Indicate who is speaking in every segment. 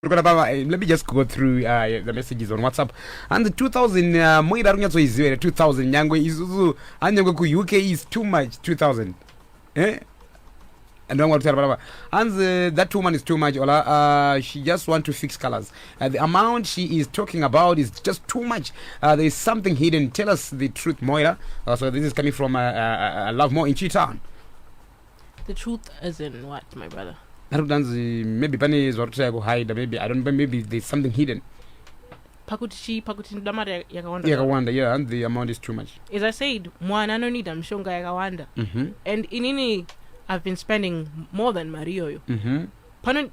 Speaker 1: Let me just go through the messages on WhatsApp. And the 2000 Moira runyazo is 2000 nyangwe isuzu anyangwe ku UK is too much 2000. And that woman is too much. She just want to fix colors. The amount she is talking about is just too much. There is something hidden. Tell us the truth, Moira. So this is coming from Love More in Cheetown.
Speaker 2: The truth as in what, my brother?
Speaker 1: Maybe Penny is what to hide. Maybe I don't know. Maybe there's something hidden.
Speaker 2: Pakuti ndamara yakawanda.
Speaker 1: Yakawanda, yeah, and the amount is too much.
Speaker 2: As I said, mwana no need mshonga yakawanda. And inini I've been spending more than Mario. Pane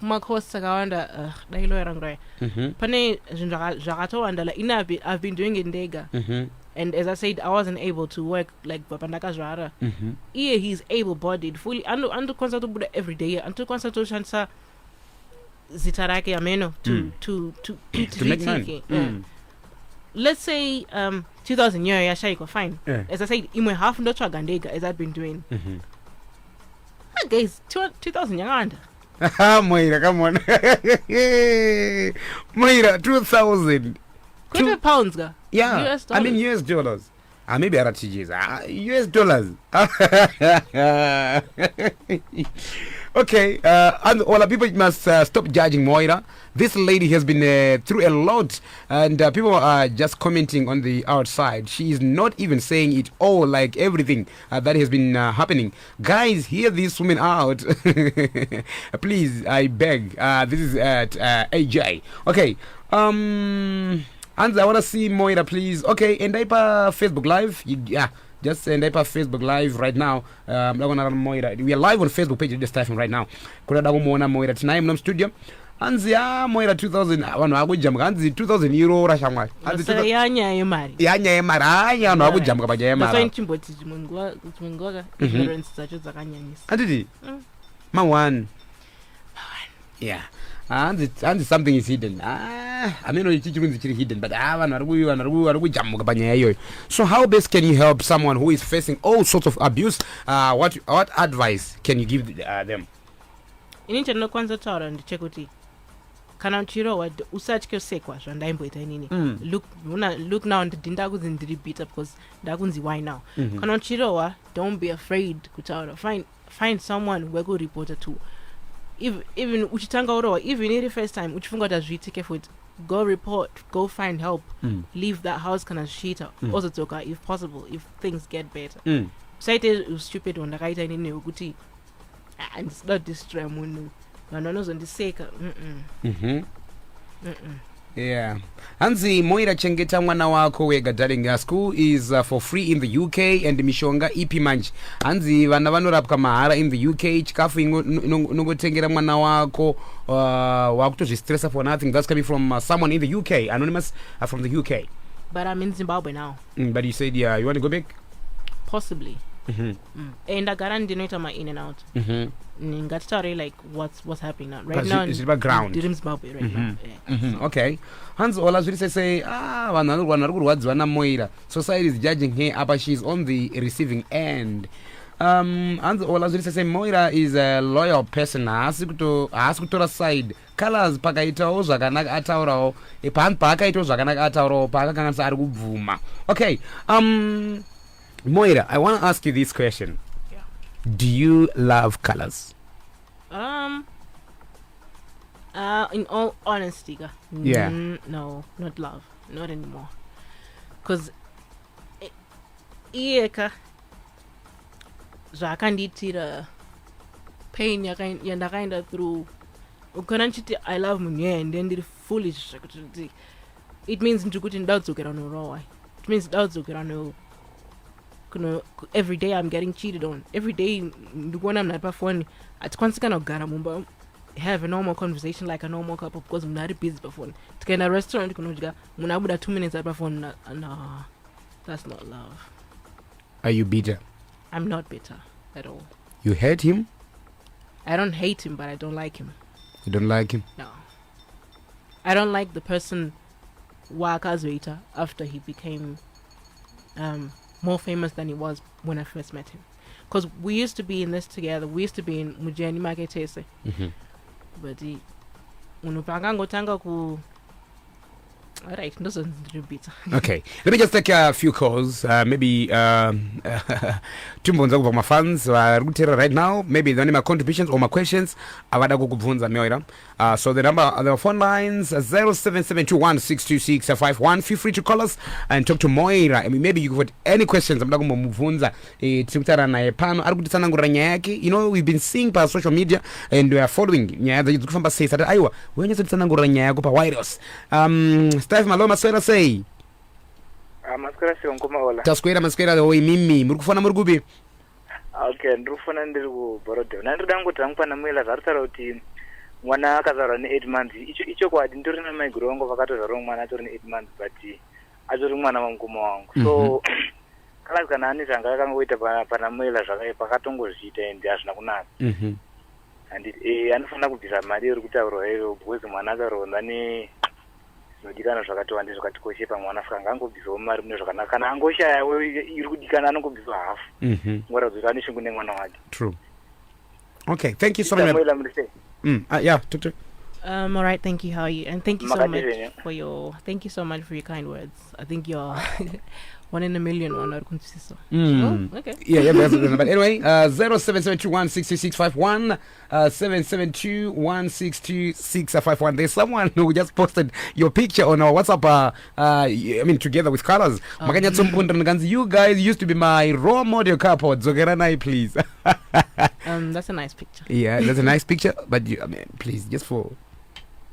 Speaker 2: makhosa kawanda dahilo yarangre. Pane jagato andala ina I've been doing it ndega. And as I said, I wasn't able to work like Babandaka Jara. He's able-bodied, fully. Andu konsato buda every day. Andu konsato shansa zitarake ameno to
Speaker 1: make money.
Speaker 2: Let's say 2000 year yashaiko fine. As I said, imwe half ndo gandega as I've been doing. Guys, 2000 yanganda.
Speaker 1: Moira, come on. Moira, 2000.
Speaker 2: £2 ga?
Speaker 1: Yeah,
Speaker 2: US dollars.
Speaker 1: I mean US dollars. Maybe RTGs. US dollars. Okay, and all the people must stop judging Moira. This lady has been through a lot, and people are just commenting on the outside. She is not even saying it all, like everything that has been happening. Guys, hear this woman out. Please, I beg. This is at AJ. Okay. And I want to see Moira, please. Okay, and Facebook Live. Yeah, just and Facebook Live right now. I'm not gonna run Moira. We are live on Facebook page. Just typing right now. Kuna dago muona Moira tonight in studio. Anzi Moira 2000. Wano agu jam. Anzi 2000 euro rashamwa.
Speaker 2: Anzi yanya yemari.
Speaker 1: Yanya yemari. Anya no agu jam kabaja yemari.
Speaker 2: That's why nchimboti chimungwa ignorance zacho zakanyanyisa.
Speaker 1: Adidi. Mawan. Yeah. And something is hidden. I mean, it's hidden, but so how best can you help someone who is facing all sorts of abuse? What advice can you give them?
Speaker 2: Inite no kwanza taura ndichekuti kana uchiro usachike sekwa zvandaimboita inini. Look now ndinda kuzindiri beat up because ndakunzi why now. Kana uchiro don't be afraid kutaura. Find someone we go report to. Even uchitanga orowa, even if the first time uchifunga tazvitike futhi, go report, go find help, leave that house kana shita, also toka if possible, if things get better. Say it stupid one ndakaita inini ukuthi and it's not destroy munhu vanonozo ndiseka.
Speaker 1: Yeah. Hanzi Moira chengeta mwana wako wega darling. School is for free in the UK and mishonga ipi manji. Hanzi vana vanorapwa mahara in the UK. Chikafu inongotengera mwana wako wakutozvistressa for nothing. That's coming from someone in the UK. Anonymous from the UK.
Speaker 2: But I'm in Zimbabwe now.
Speaker 1: But you said you want to go back?
Speaker 2: Possibly. And I guarantee not my in and out. Ngatari like what's happening now. Right now
Speaker 1: it's about ground.
Speaker 2: Zimbabwe right now. Yeah.
Speaker 1: Okay. Hans all as we say wana Moira. Society is judging her but she's on the receiving end. Hans all as we say Moira is a loyal person. Asikutora side. Calaz pakaitawo zvakanaka ataurawo. Epan pakaitawo zvakanaka ataurawo pakakanganisa ari kubvuma. Okay. Moira, I want to ask you this question.
Speaker 2: Yeah.
Speaker 1: Do you love colors?
Speaker 2: In all honesty,
Speaker 1: yeah.
Speaker 2: No, not love, not anymore. Cause iyeka zvakanditira pain yandakaenda through. Ukananchiti I love munye and then ndiri foolish. It means ndikuti ndaudzokera norowa. It means ndaudzokera no. Every day I'm getting cheated on. Every day when I'm not performing, at constantly kugara mumba have a normal conversation like a normal couple because I'm not busy before. To get in a restaurant, munabuda 2 minutes at before. No, that's not love.
Speaker 1: Are you bitter?
Speaker 2: I'm not bitter at all.
Speaker 1: You hate him?
Speaker 2: I don't hate him, but I don't like him.
Speaker 1: You don't like him?
Speaker 2: No. I don't like the person Wakazweta after he became more famous than he was when I first met him. Because we used to be in this together. We used to be in Mujeni Maketese. But munhu paangangotanga ku alright ndozondiribhita.
Speaker 1: Okay, let me just take a few calls. Maybe timbonza kubva mafans vari kuteera right now. Maybe vane ma-contributions or ma-questions avada kukubvunza Moira. So the phone lines 0772162651. Feel free to call us and talk to Moira. I mean, maybe you got any questions amada kumbomubvunza. Tiri kutaura naye pano ari kutitsanangurira nyaya yake. You know, we've been seeing pa social media and we are following nyaya dziri kufamba sei. Sati aiwa wenyatsoitsanangurira nyaya yako pa wireless. Steve malo maswera sei.
Speaker 3: Maswera sei onkomaola.
Speaker 1: Taswera maswera oi mimi. Muri kufana muri kubi?
Speaker 3: Okay, ndiri kufana ndiri ku Borodeo. Ndiri ngoti angufana mwela zvaritaura kuti mwana akazarwa ne8 months. Icho kwadi ndiri na maiguru wangu vakatozarwa mwana atori ne8 months but atori mwana wamukoma wangu. So Calaz kana ani zvanga akangoita pana mwela zvakaipa pakatongozviita ende hazvina kunaka. And anofana kubvisa mari iri kutaurwa iyo because mwana akaronda ne nodikana zvakati wande zvakatikoshe pamwana afika angangobvisawo mari mune zvakanaka kana angoshaya iri kudikana anongobviswa hafu ngora kuti ane shungu nemwana wake.
Speaker 1: True. Okay, thank you so much. Yeah, tutu.
Speaker 2: All right, thank you. How are you? And thank you so much for your kind words. I think you're 1 in a million one. Okay.
Speaker 1: Yeah, but anyway, 0772162651, 772162651. There's someone who just posted your picture on our WhatsApp. I mean, together with Calaz. You guys used to be my role model couple. Zogeranai, please.
Speaker 2: That's a nice picture.
Speaker 1: Yeah, that's a nice picture. But I mean, please, just for.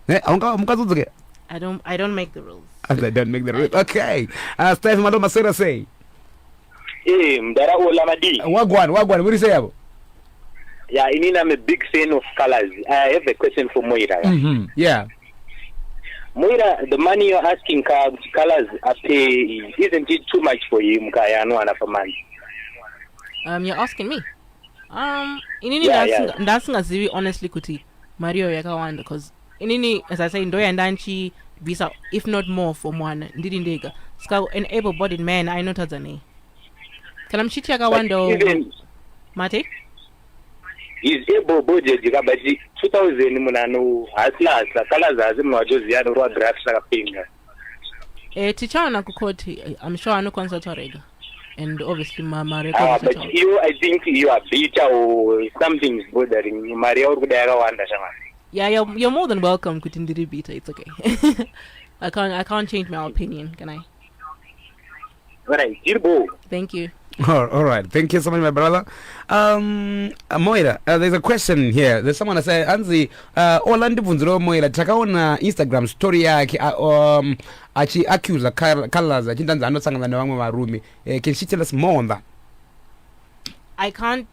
Speaker 1: I
Speaker 2: don't make the rules.
Speaker 1: I don't make the rules. Okay. Steph Maloma Sera say.
Speaker 4: Mdara Olamadi.
Speaker 1: Wagwan, what do you say?
Speaker 4: Yeah, I mean, I'm a big fan of Calaz. I have a question for Moira.
Speaker 1: Yeah.
Speaker 4: Moira, the money you're asking Calaz isn't it too much for him?
Speaker 2: You're asking me? Inini honestly kuti Mario yakawanda because inini as I say ndoya ndanchi visa if not more for mwana ndiri ndega ska an able bodied man I know tazane kana mchiti yakawanda mate
Speaker 4: is able bodied but 2000 munano hasla Calaz azimwajoziana ro draft sakapinga
Speaker 2: tichaona kukoti I'm sure ano consult rega. And obviously, my record.
Speaker 4: But I think you are bitter or something's bothering Maria.
Speaker 2: Yeah, you're more than welcome. Kutindiri bitter, it's okay. I can't change my opinion, can I?
Speaker 4: Right,
Speaker 2: thank you.
Speaker 1: All right, thank you so much, my brother. Moira, there's a question here. There's someone that said, Anzi, Orlando Bunzro Moira, takaona Instagram story yake achi accuse Calaz achindanza anosangana nevanwe varumi. Can she tell us more on that?
Speaker 2: I can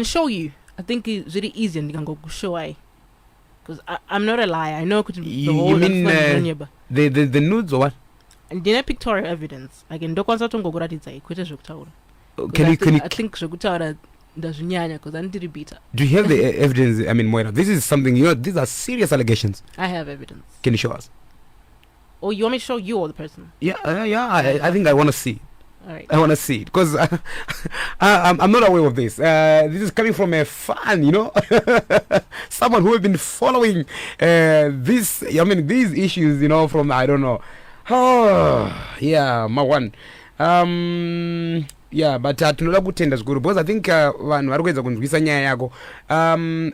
Speaker 2: show you. I think it's really easy and you can go show because I'm not a liar. I know the whole
Speaker 1: you mean the nudes or what?
Speaker 2: And then pictorial evidence. I can do consult go kuratidza ikwete zvekutaura.
Speaker 1: Can you
Speaker 2: I think zvekutaura ndazvinyanya because andiri bita.
Speaker 1: Do you have the evidence? I mean, Moira, this is something, these are serious allegations.
Speaker 2: I have evidence.
Speaker 1: Can you show us?
Speaker 2: Or you want me to show you or the person?
Speaker 1: Yeah, I think I want to see.
Speaker 2: All right.
Speaker 1: I want to see it because I'm not aware of this. This is coming from a fan, someone who has been following these issues, from, I don't know. Oh, yeah, my one. Yeah, but tinoda kutenda zvikuru because I think vanhu vari kuedza kunzwisa nyaya yako.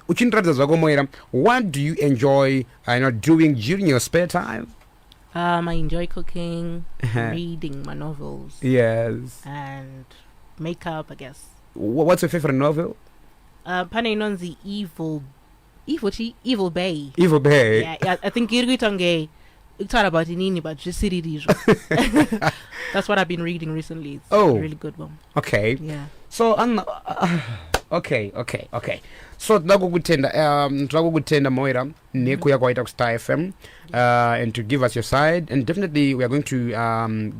Speaker 1: Uchindiratidza zvako Moira, what do you enjoy doing during your spare time?
Speaker 2: I enjoy cooking, reading my novels.
Speaker 1: Yes.
Speaker 2: And makeup, I guess.
Speaker 1: What's your favorite novel?
Speaker 2: Pane inonzi Evil Bay.
Speaker 1: Evil Bay.
Speaker 2: Yeah, I think irguitange talk about inini but just that's what I've been reading recently. It's a really good one.
Speaker 1: Okay.
Speaker 2: Yeah.
Speaker 1: So okay. So ndakukutenda Moira nekuya kwaita kuStar FM and to give us your side, and definitely we are going to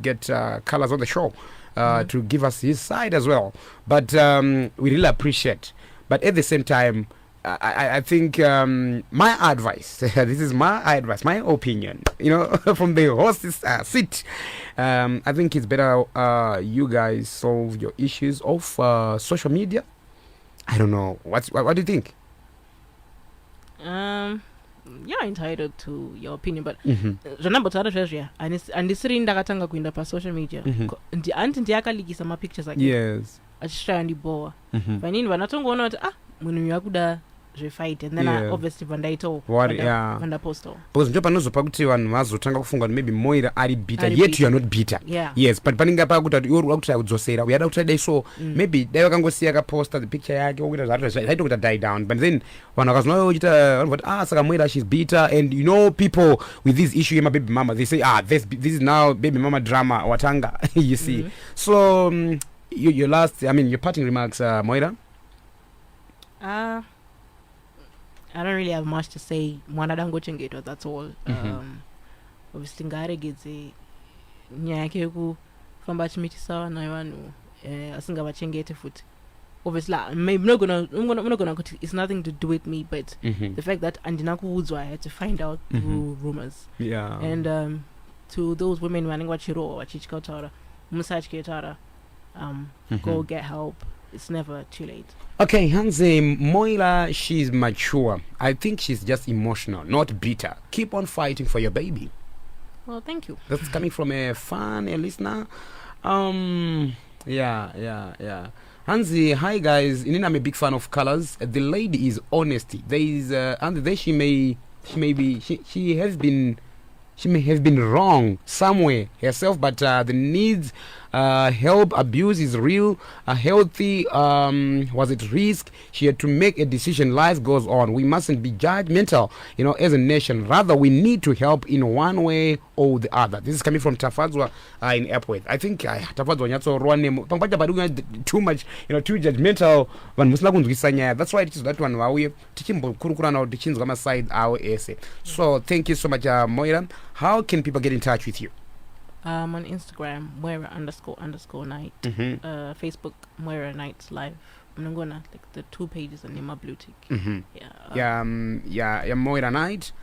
Speaker 1: get Calaz on the show to give us his side as well, but we really appreciate, but at the same time I think my advice, this is my advice, my opinion, from the host's seat, I think it's better you guys solve your issues off social media. I don't know. What do you think?
Speaker 2: you're entitled to your opinion, but zvandambotaura zvezvo handisiri ndakatanga kuenda pasocial media anti ndiyakalikisa mapictures ake
Speaker 1: yes
Speaker 2: achisvaya ndibowa vanini vanatongoona kuti munhu uyu akuda zvefight and then obviously vandaitawo vandapostawo
Speaker 1: because ndio panozopa kuti vanhu vazotanga kufunga kuti maybe Moira ari bitter yet you are not bitter yes but panenge pakuti iwe uri kuti akudzosera uyada kuti dai so maybe dai wakangosiya akaposta the picture yake okuita zvaito kuti die down but then vanhu vakazona uchita vanoti saka Moira she's bitter and you know people with this issue yema baby mama they say this is now baby mama drama watanga you see so your last your parting remarks Moira.
Speaker 2: I don't really have much to say. Mwana dangochengetwa, that's all. Obviously ngaregedze nyaya yake yekufamba achimitisana navanhu asingavachengete futi. Obviously I'm not gonna it's nothing to do with me, but the fact that andina kuudzwa I had to find out through rumors. And to those women vanenge vachiro vachityataura musatyataura go get help. It's never too late.
Speaker 1: Okay, Hansi, Moira, she's mature. I think she's just emotional, not bitter. Keep on fighting for your baby.
Speaker 2: Well, thank you.
Speaker 1: That's coming from a fan, a listener. Yeah. Hansi, hi guys. I'm a big fan of Calaz. The lady is honesty. There is, and there she may have been wrong somewhere herself, but the needs help abuse is real. Healthy was at risk. She had to make a decision. Life goes on. We mustn't be judgmental, as a nation. Rather, we need to help in one way or the other. This is coming from Tafadzwa in Epworth. I think Tafadzwa nyatso rwane too much, too judgmental. That's why it is that one wauye tichimbokurukurana tichinzwa ma side our essay. So thank you so much, Moira. How can people get in touch with you?
Speaker 2: On Instagram, Moira__night. Facebook, Moira Nights Live. I'm gonna the 2 pages and my blue tick. Moira Night.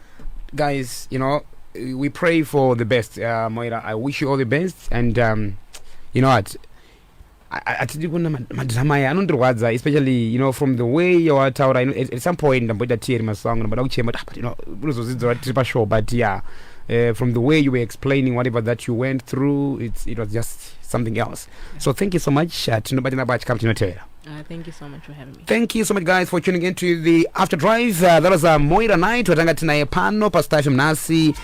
Speaker 2: Guys, we pray for the best, Moira. I wish you all the best, and you know what? Especially from the way you are talking. At some point I'm going to tear my song, but yeah. From the way you were explaining whatever that you went through, it was just something else. So thank you so much. Thank you so much for having me.
Speaker 1: Thank you so much, guys, for tuning in to the After Drive. That was Moira Night. Watanga tinaye pano pa station nasi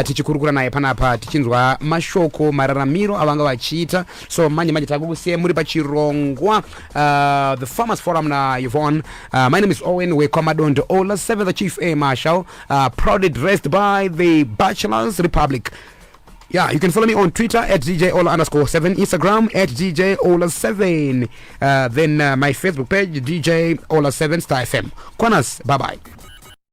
Speaker 1: tichikurukura naye panapa tichinzwa mashoko mararamiro avanga vachiita. So manje takukusiya muri pachirongwa the Farmers Forum na Yvonne. My name is Owen. We're Commandant Ola 7, the Chief Air Marshal, proudly dressed by the Bachelor's Republic. Yeah, you can follow me on Twitter at DJ_7, Instagram at DJ_7, then my Facebook page DJ_7 FM. Kwanas, bye bye.